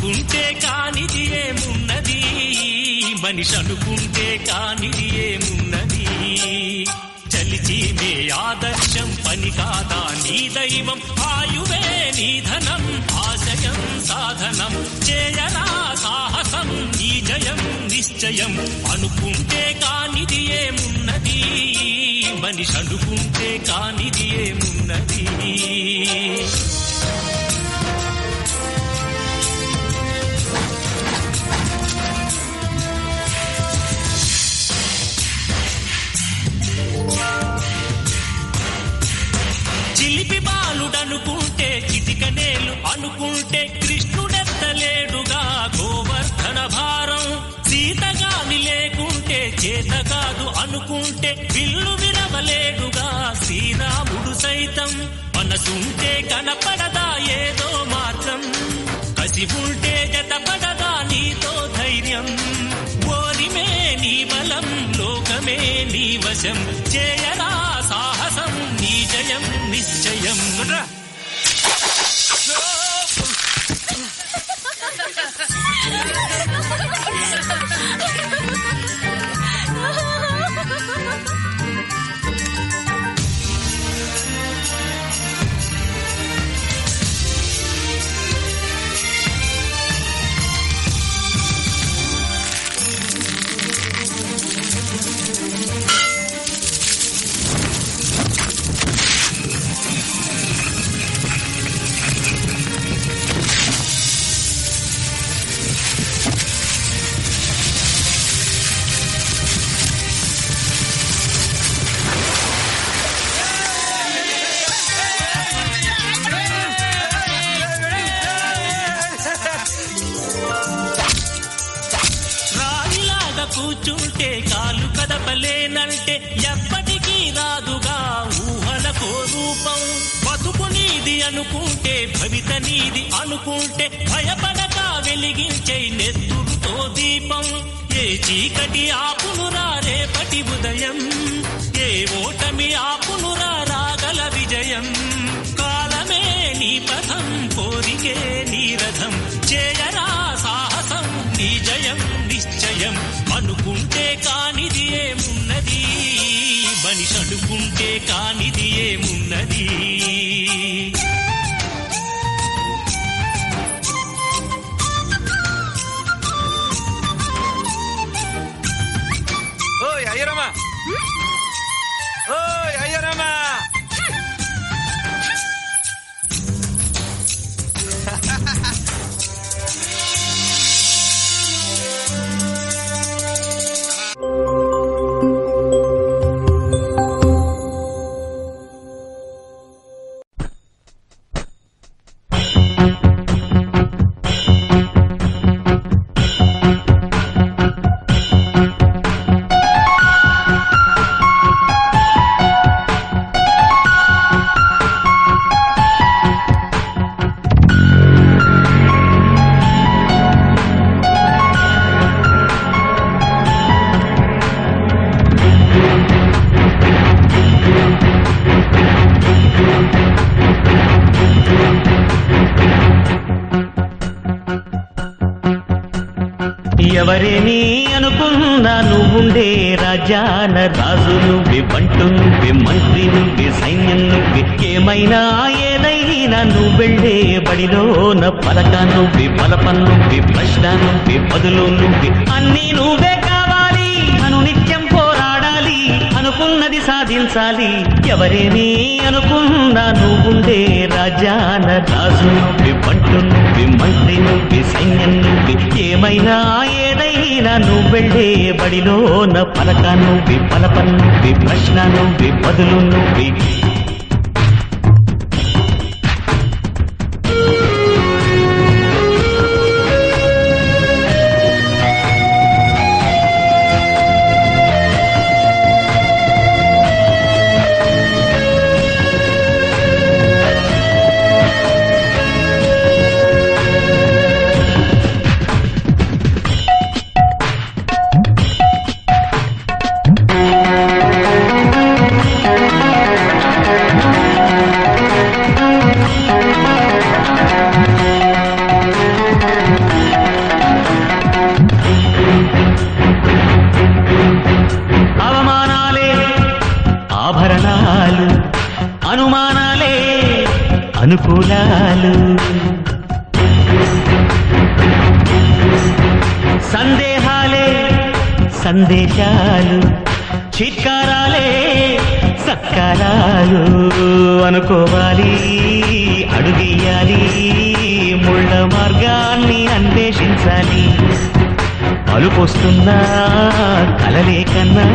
అనుకుంటే కానిది ఏమున్నది, మనిషి అనుకుంటే కానిది ఏమున్నది. చలిచి మే ఆదర్శం పని కాదా నీ దైవం, ఆయువే నీ ధనం ఆశయం సాధనం. చేయరా సాహసం నీ జయం నిశ్చయం. అనుకుంటే కానిది ఏమున్నది, మనిషి అనుకుంటే కానిది ఏమున్నది. చిలిపి బాలుడనుకుంటే చిటికనేలు అనుకుంటే కృష్ణుడెత్తలేడుగా గోవర్ధన భారం. సీతగాని లేకుంటే చేత కాదు అనుకుంటే విల్లు విరవలేడుగా శ్రీరాముడు సైతం. మనసుంటే కనపడదా ఏదో మార్గం, కసి ఉంటే జతపడదా నీతో ధైర్యం. ఓరిమే నీ బలం లోకమే నీ వశం, చేయరా సాహసం నీ జయం నిశ్చయం. కూర్చుంటే కాలు కదపలేనంటే ఎప్పటికీ రాదుగా ఊహలకో రూపం. బతుకు నీది అనుకుంటే భవిత నీది అనుకుంటే భయపడక వెలిగించే నెత్తురుతో దీపం. ఏ చీకటి ఆపునురా రేపటి ఉదయం, ఏ ఓటమి ఆపునురా రాగల విజయం. కాలమే నీ పథం కోరికే నీ రథం, చేయరా సాహసం నీ జయం నిశ్చయం. అనుకుంటే కానిది ఏమున్నది, మనిషి అనుకుంటే కానిది ఏమున్నది. ఓయ్ అయ్యరమ్మా, ఓయ్ అయ్యరమ్మా. ఎవరేని అనుకున్నా నువ్వుండే రాజాన రాజు నువ్వే, బంటు నువ్వే, మంత్రి నువ్వే, సైన్యం నువ్వే. ఏమైనా ఏదైనా నువ్వెళ్ళే బడిలోన పలక నువ్వే, బలపం నువ్వే, ప్రశ్న నువ్వే, బదులు నువ్వే. అన్నీ నువ్వే కావాలి, అనునిత్యం పోరాడాలి, అనుకున్నది సాధించాలి. ఎవరేని అనుకున్నా నువ్వుండే రాజాన రాజు నువ్వే, బంటు నువ్వే, మంత్రి నువ్వే, సైన్యం నువ్వే. ఏమైనా ఏదైనా నువ్వెళ్ళే బడిలోన పలక నువ్వే, బలపం నువ్వే, ప్రశ్న నువ్వే, బదులు నువ్వే. అనుకూలాలు సందేహాలే సందేశాలు చిత్కారాలే సత్కారాలు అనుకోవాలి అడుగేయాలి ముళ్ళ మార్గాన్ని అన్వేషించాలి అలుపొస్తున్నా కలలే కన్నా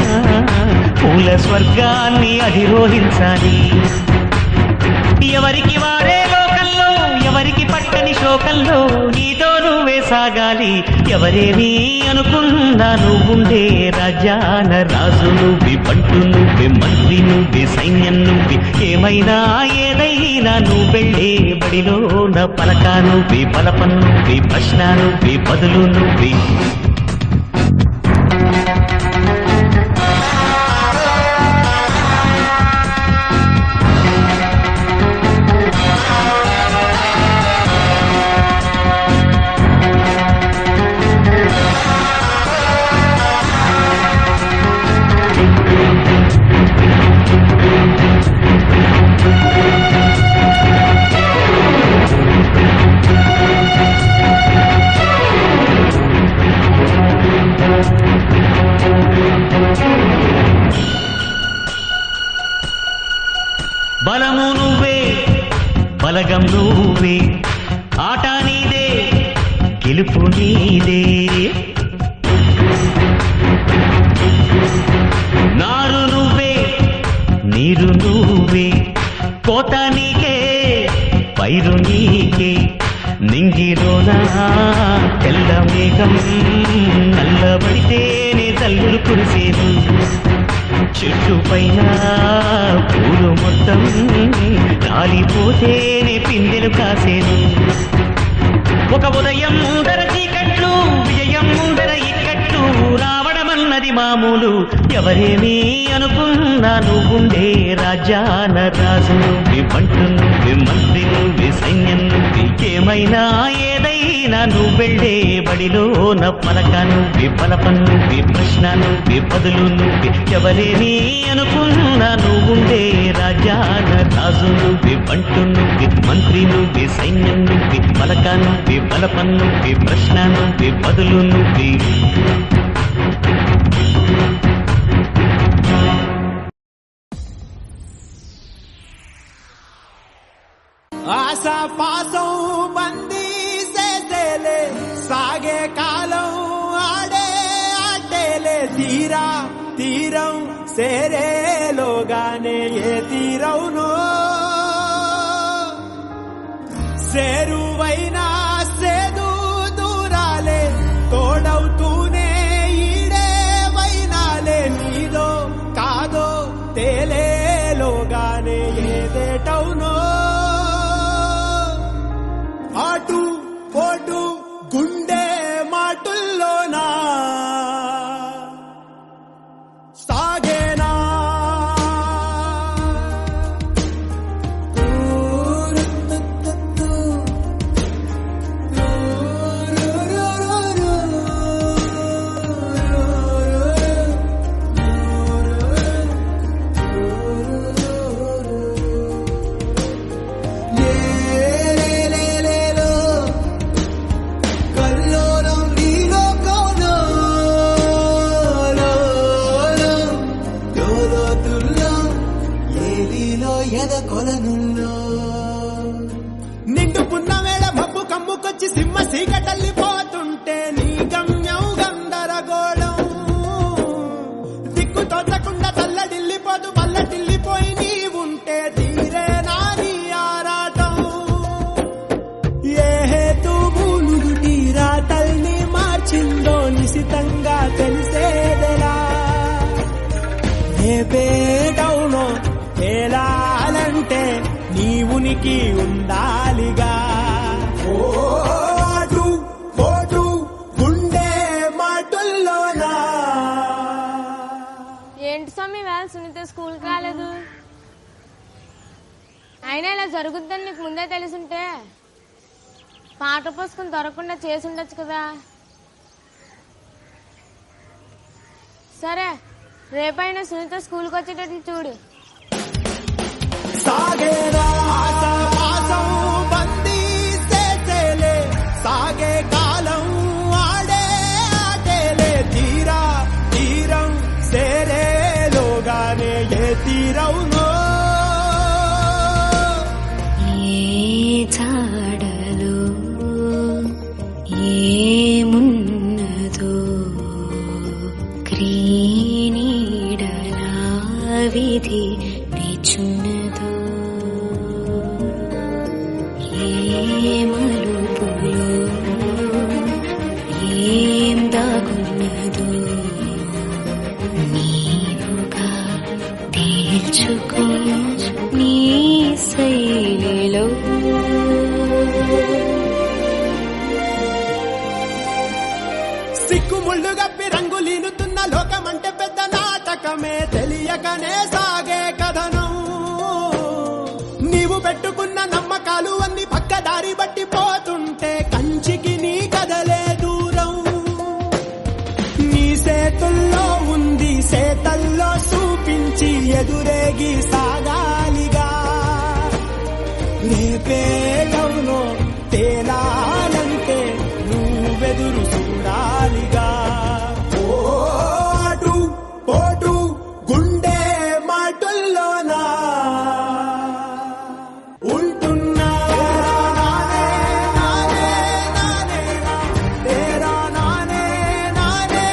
పూల స్వర్గాన్ని అధిరోహించాలి ఎవరికి వారే లోకంలో ఎవరికి పట్టని శోకంలో నీతో నువ్వే సాగాలి ఎవరేమీ అనుకున్నా నువ్వుండే రాజాన రాజు నువ్వి బంటు నువ్వే మంత్రి నువ్వే సైన్యం నువ్వే ఏమైనా ఏదైనా నువ్వు వెళ్ళే బడిలో నా పలక నువ్వే బలపం నువ్వే ప్రశ్న నువ్వే బదులు నువ్వే బలము నువ్వే బలగం నువ్వే ఆట నీదే గెలుపు నీదే నారు నువ్వే నీరు నువ్వే కోత నీకే పైరు నీకే నింగిలోనా తెల్ల మేఘం నల్లబడితేనే తల్లులు కురిసేను చెట్టు పైన పూలు మొత్తం రాలిపోతేనే పిందెలు కాసేను ఒక ఉదయం ముందర చీకట్లు విజయం ముందర ఇక్కట్లు రావడమన్నది మామూలు ఎవరేమీ అనుకున్నా నువ్వుండే రాజాన రాజు నువ్వే బంటు నువ్వే మంత్రి నువ్వే సైన్యం నువ్వే ఏమైనా ఏదైనా నువ్వు వెళ్ళే బడిలో నా పలక నువ్వే బలపం నువ్వే ప్రశ్న నువ్వే బదులు నువ్వే ఎవరేమీ అనుకున్నా నువ్వుండే రాజాన రాజు నువ్వే బంటు నువ్వే మంత్రి నువ్వే సైన్యం నువ్వే పలక నువ్వే బలపం నువ్వే ప్రశ్న నువ్వే బదులు నువ్వే ఆశా పాసం బందీ చేసేలే సాగే కాలం ఆడే ఆటేలే తీరం సేరేలోగానే ఏ తీరవునో సేరువైనా సేదు దూరాలే తోడవుతూనే ఈడే వైనాలే నీదో కాదో తేలేలోగానే ఏదేటవునో ఆటు పోటు గుండె మాటుల్లోనా సాగేనా నిండు పున్నమేళ మబ్బు కమ్ముకొచ్చి సింహ సీకటల్లిపోతుంటే నీ గమ్యం గందరగోళం దిక్కు తోచకుండా తల్లడిల్లిపోదు పల్లటిల్లిపోయి నీ ఉంటే తీరే నాని ఆరాటం ఏ హేతు మూలుగు తీరాటల్ని మార్చిందో నిశితంగా తెలిసేదెలా ఏ పేడవునో తేలాలంటే నీ ఉనికి ఉండాలిగా ఓటు పోటు గుండె మాటుల్లోనా ఏంటి స్వామి వేళ సునీత స్కూల్కి రాలేదు అయినా ఇలా జరుగుద్దని నీకు ముందే తెలుసుంటే పాట పుస్తకం దొరకకుండా చేసి ఉండొచ్చు కదా సరే రేపైనా సునీత స్కూల్కి వచ్చేటట్టు చూడు సాగేరా ఆశా పాసం తీరవునో ఏ జాడలో ఏమున్నదో క్రీనీడలా విధి నిచున్నదో ఏ మలుపులో ఏం దాగున్నదో నీవుగా తేల్చుకో నీ శైలిలో సిక్కుముళ్ళు గప్పి రంగులీనుతున్న లోకమంటే పెద్ద నాటకమే తెలియకనే సాగే కథనం నీవు పెట్టుకున్న నమ్మకాలు అన్ని పక్కదారి బట్టి పోతుంటే కంచికి నీ కదలే దూరం నీ సేతుల్లో ఉంది సేతల్లో చూపించి ఎదురేగి సాగాలిగా రేపేటవునో తేలాలంటే నువ్వెదురు చూడాలిగా ఓ అటు పోటు గుండె మాటుల్లోనా ఉంటున్నా నానే నానే తేరా నానే నానే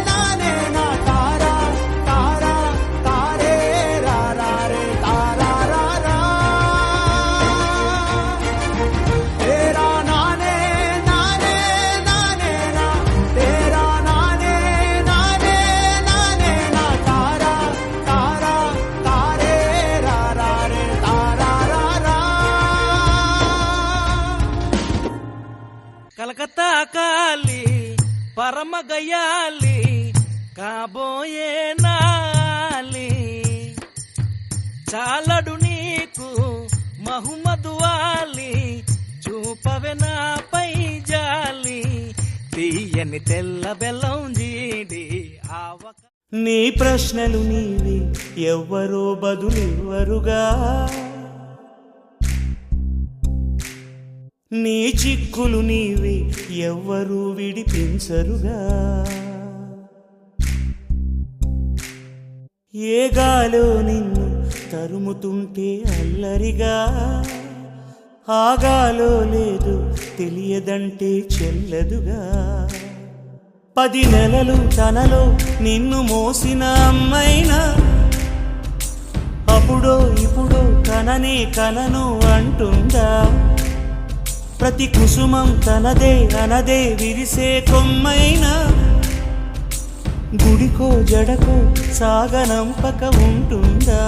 నానే నా తారా తారా తారే రా రా రే తారా రా రా తేరా నానే నానే నానే నా తేరా నానే నానే నానే నా తారా తారా తారే రా రా రే తారా రా రా కలకత్తా కాలి పరమ గయాలి కాబోయే నాలి చాలడు నీకు మహమ్మదు వాలి చూపవె నాపై జాలి తీయని తెల్ల బెల్లం జీడి ఆవక నీ ప్రశ్నలు నీవి ఎవ్వరో బదులెవ్వరుగా నీ చిక్కులు నీవి ఎవ్వరూ విడిపించరుగా ఏ గాలో నిన్ను తరుముతుంటే అల్లరిగా ఆగాలో లేదు తెలియదంటే చెల్లదుగా 10 నెలలు తనలో నిన్ను మోసిన అమ్మైనా అప్పుడో ఇప్పుడో కననే కనను అంటుందా ప్రతి కుసుమం తనదే అనదే విరిసే కొమ్మైనా గుడికో జడకో సాగనంపక ఉంటుందా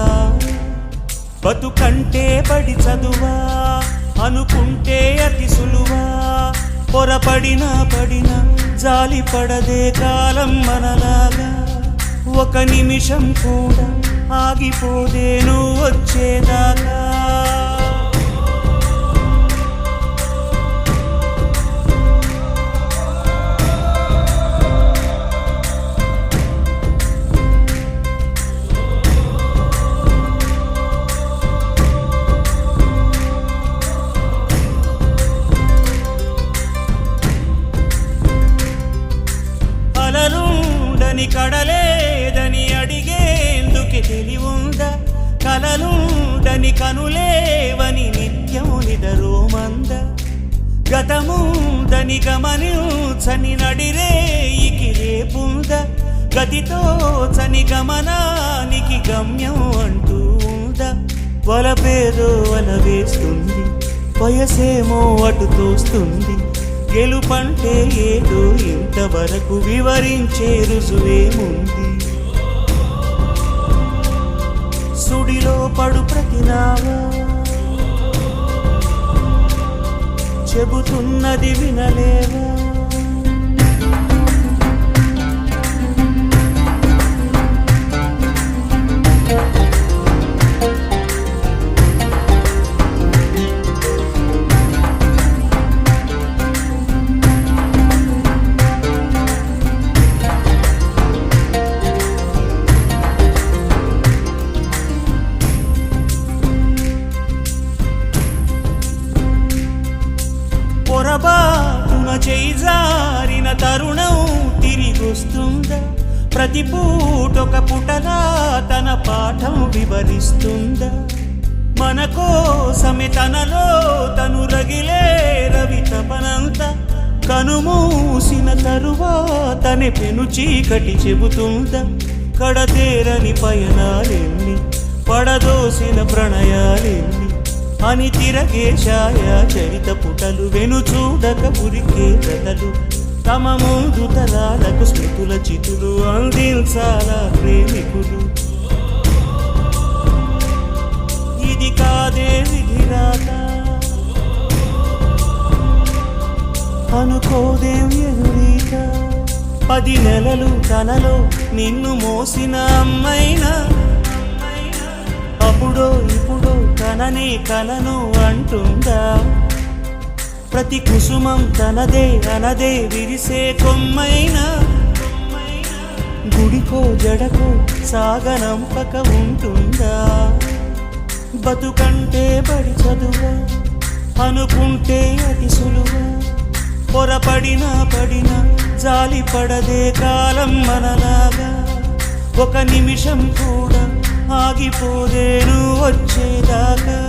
బతుకంటే పడి చదువా అనుకుంటే అతి సులువా పొరపడినా పడినా జాలి పడదే కాలం మనలాగా ఒక నిమిషం కూడా ఆగిపోదే నువ్వు వచ్చేదాకా కలలుండని కడలేదని అడిగేందుకే తెలివుందా కలలుండని కనులేవని నిత్యం నిదరోమంద గతముందని గమనించని నడిరేయికి రేపుంద గతితో చని గమనానికి గమ్యం అంటూ ఉందా వలపేదో వల వేస్తుంది వయసేమో అటు తోస్తుంది గెలుపంటే ఏదో ఇంతవరకు వివరించే రుజువేముంది సుడిలో పడు ప్రతినావా చెబుతున్నది వినలేవా పొరబాటున చేయి ప్రతి పూటొక పుటలా తన పాఠం వివరిస్తుందా మన కోసమే తనలో తను రగిలే రవి తపనంత కనుమూసిన తరువాతనే పెను చీకటి చెబుతుందా కడతేరని పయనాలెన్ని పడదోసిన ప్రణయాలెన్ని అని తిరగే ఛాయా చరిత పుటలు వెనుచూడక ఉరికే కథలు తమ ముందు తరాలకు స్మృతుల చితులు అందించాలా ప్రేమికులు ఇది కాదే విధిరాత అనుకోదేం ఎదురీత 10 నెలలు తనలో నిన్ను మోసిన అమ్మైనా అప్పుడో ఇప్పుడో తననే కలను అంటుందా ప్రతి కుసుమం తనదే అనదే విరిసే కొమ్మైనా గుడికో జడకో సాగనంపక ఉంటుందా బతుకంటే బడి చదువా అనుకుంటే అతి సులువా పొరపడినా పడినా జాలి పడదే కాలం మనలాగా ఒక నిమిషం కూడా ఆగిపోదేను వచ్చేదాకా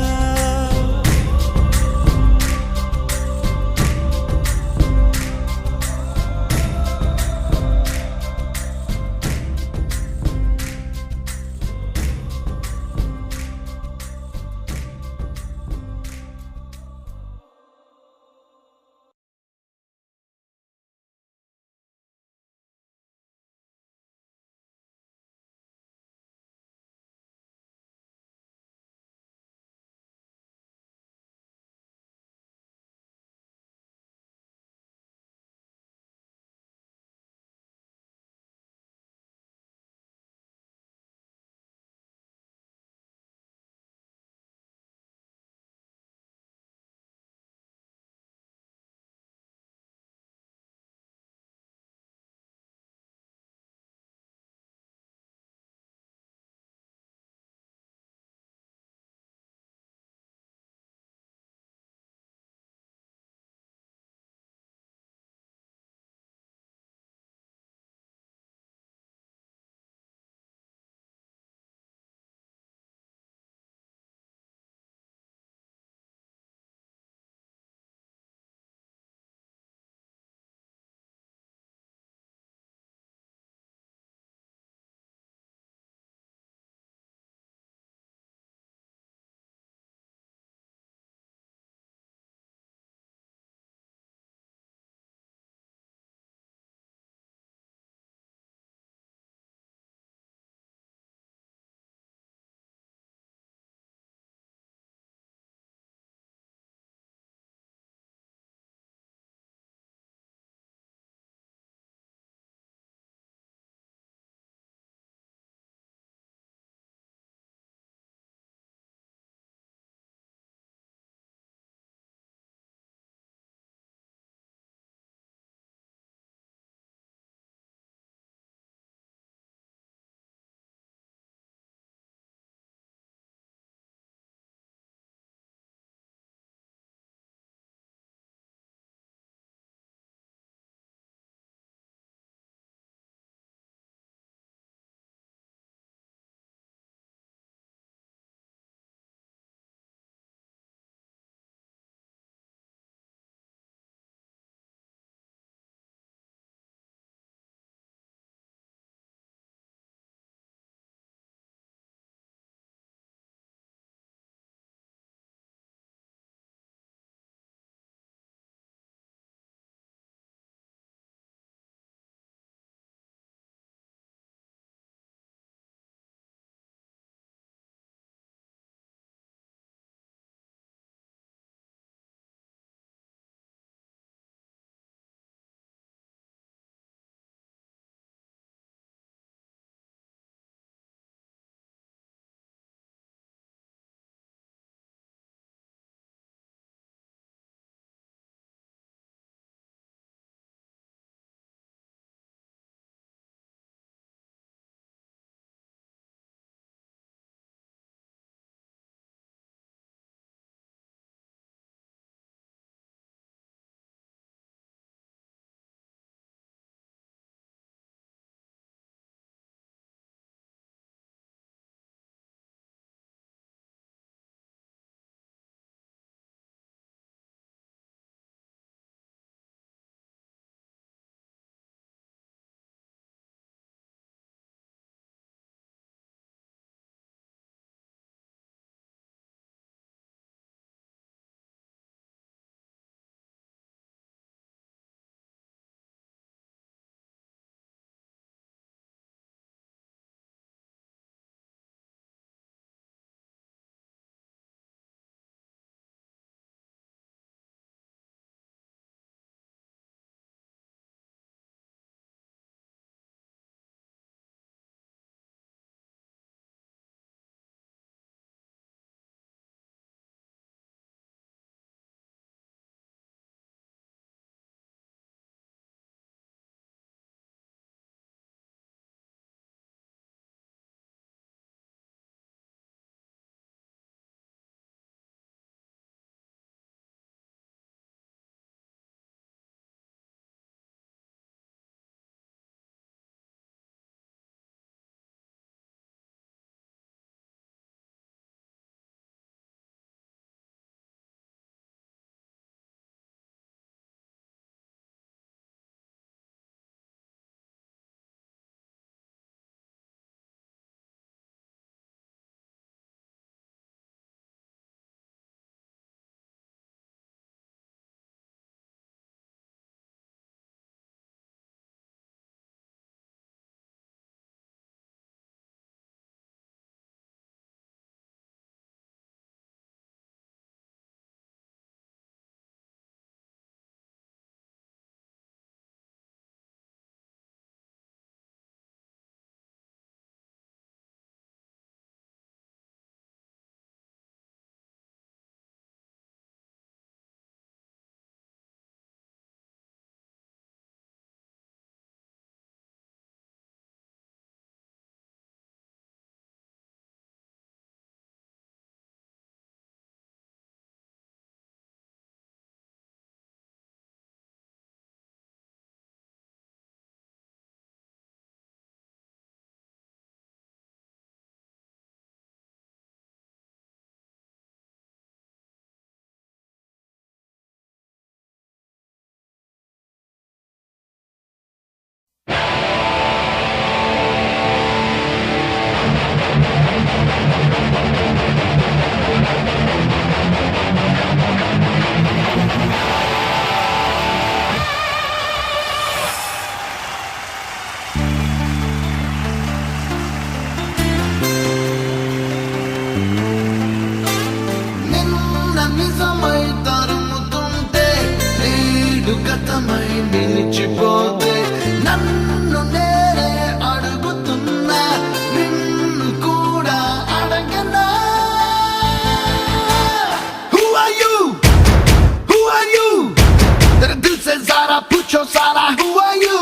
sala. Who are you?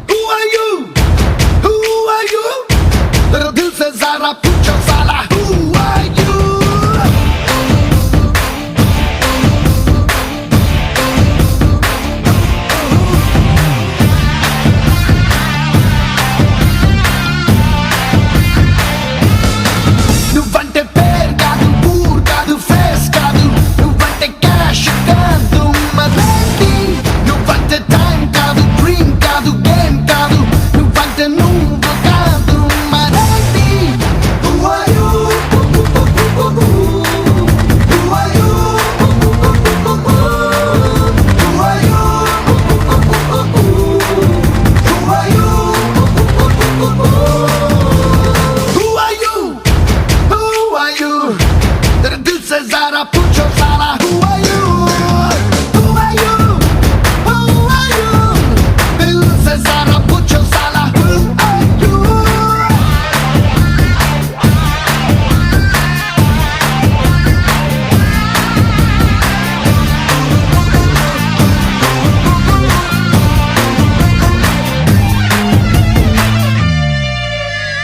Who are you? Who are you? Tera dil se zara pucho sala. Who are you? నువ్వంటే పేరు కాదు ఊరు కాదు ఫేస్ కాదు నువ్వంటే క్యాష్ కాదు మరేంటి నువ్వంటే టైం కాదు డ్రీమ్ కాదు గేమ్ కాదు నువ్వంటే నువ్వు కాదు మరేంటి Who are you? Who are you? Who are you? Who are you? Who are you? Who are you? Tera dil se zara pucho sala. Who are you? Who are you? Who are you? Dil se zara pucho sala. Who are you?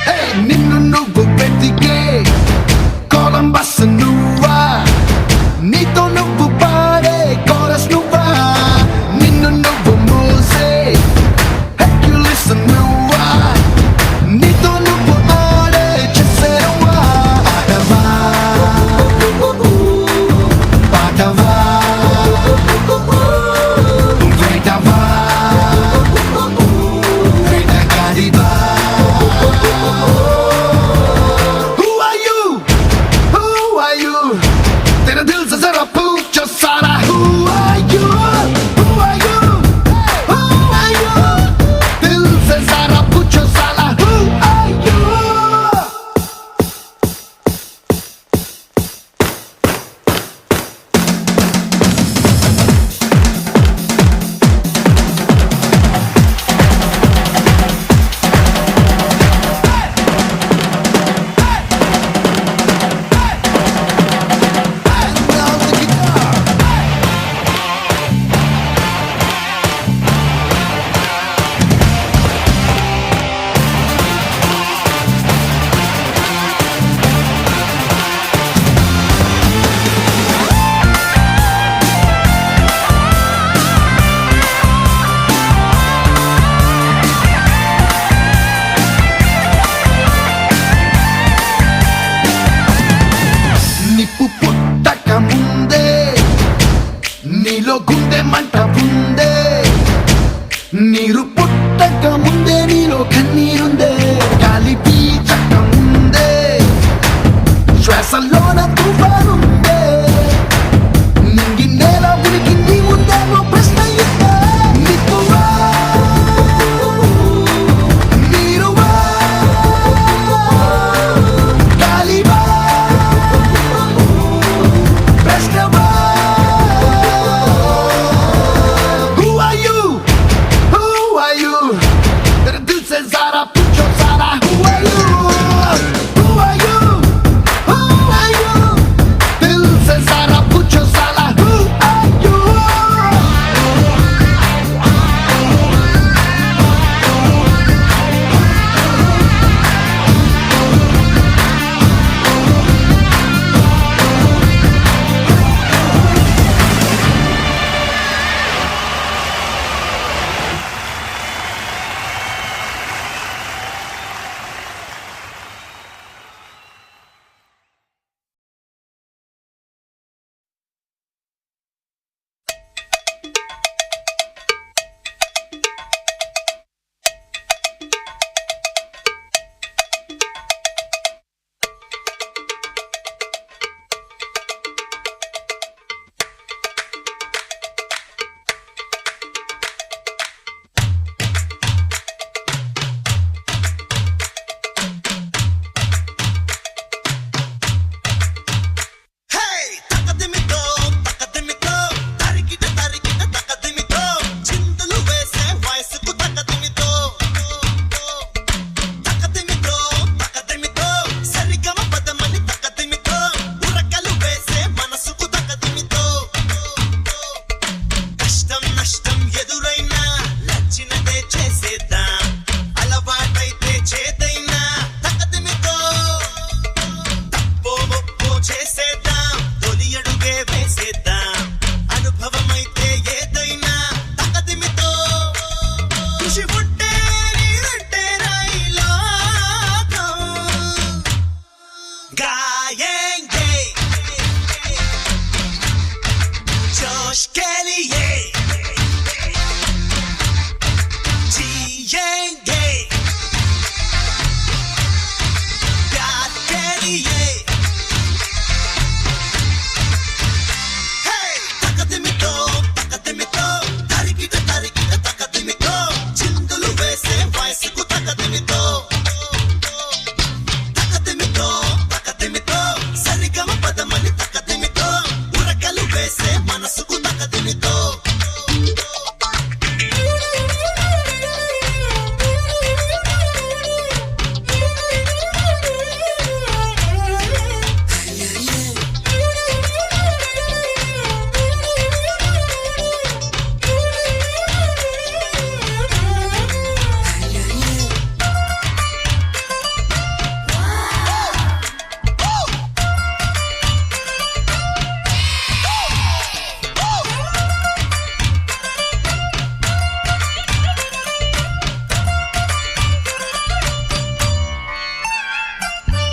Hey, నిన్ను నువ్వు వెతికే Columbus నువ్వా నీతో నువ్వు పాడే chorus నువ్వా నిన్ను నువ్వు మోసే హెర్క్యులిస్ నువ్వా నీతో నువ్వు ఆడే చేసేవా ఆడవా పాడవా వేటవా వేటగాడివా Who are you? Who are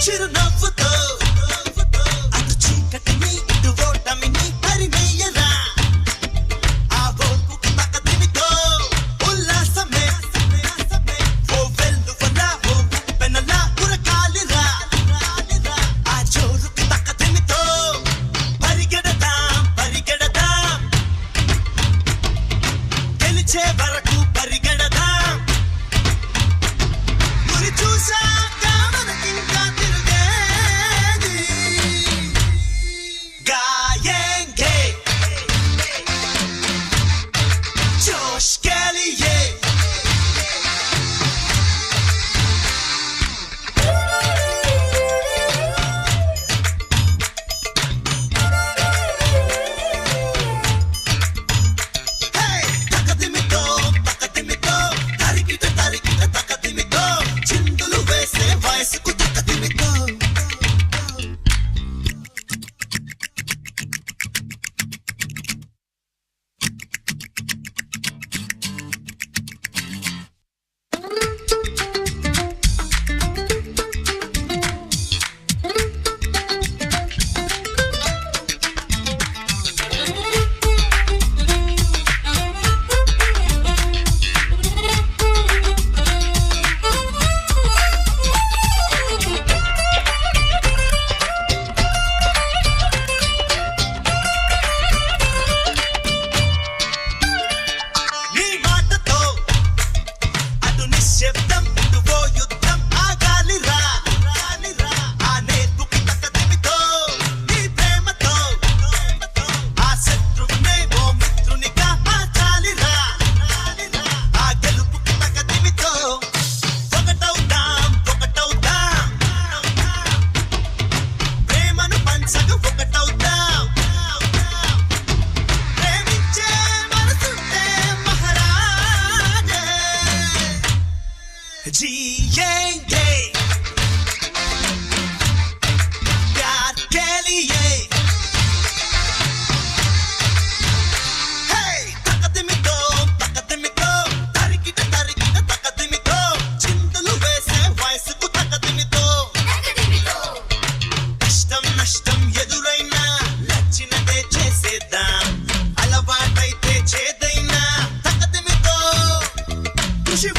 చిరునవ్వుతో అటు చీకటిని ఇటు ఓటమిని పరిమేయరా ఆ ఓపుకి తక్కదిమితో ఉల్లాసమే ఓ వెల్లువలా ఓ ఉప్పెనలా ఉరకాలిరా ఆ జోరుకి తక్కదిమితో పరిగెడదాం గెలిచే వరకు పరిగెడదాం గురి చూసాక మనకింకా తిరుగేది గాయేంగే జోష్ के लिए తక్కదిమితో తరికిట తక్కదిమితో చిందులు వేసే వయసుకు తక్కదిమితో నీ మాటతో అటు నిశ్శబ్దం ఇటు ఓ యుద్ధం ఆగాలిరా ఆ నేర్పుకి తక్కదిమితో నీ ప్రేమతో ఆ శత్రువునే ఓ మిత్రునిగా మార్చాలిరా ఆ గెలుపుకి తక్కదిమితో ఒకటవుదాం ప్రేమను పంచగా ఒకటవుదాం ప్రేమించే మనసుంటే మహారాజే जिएंगे प्यार के लिए తక్కదిమితో తరికిట తక్కదిమితో చిందులు వేసే వయసుకు తక్కదిమితో కష్టం నష్టం ఎదురైనా నచ్చినదే చేసేద్దాం అలవాటైతే చేదైనా తక్కదిమితో ఖుషి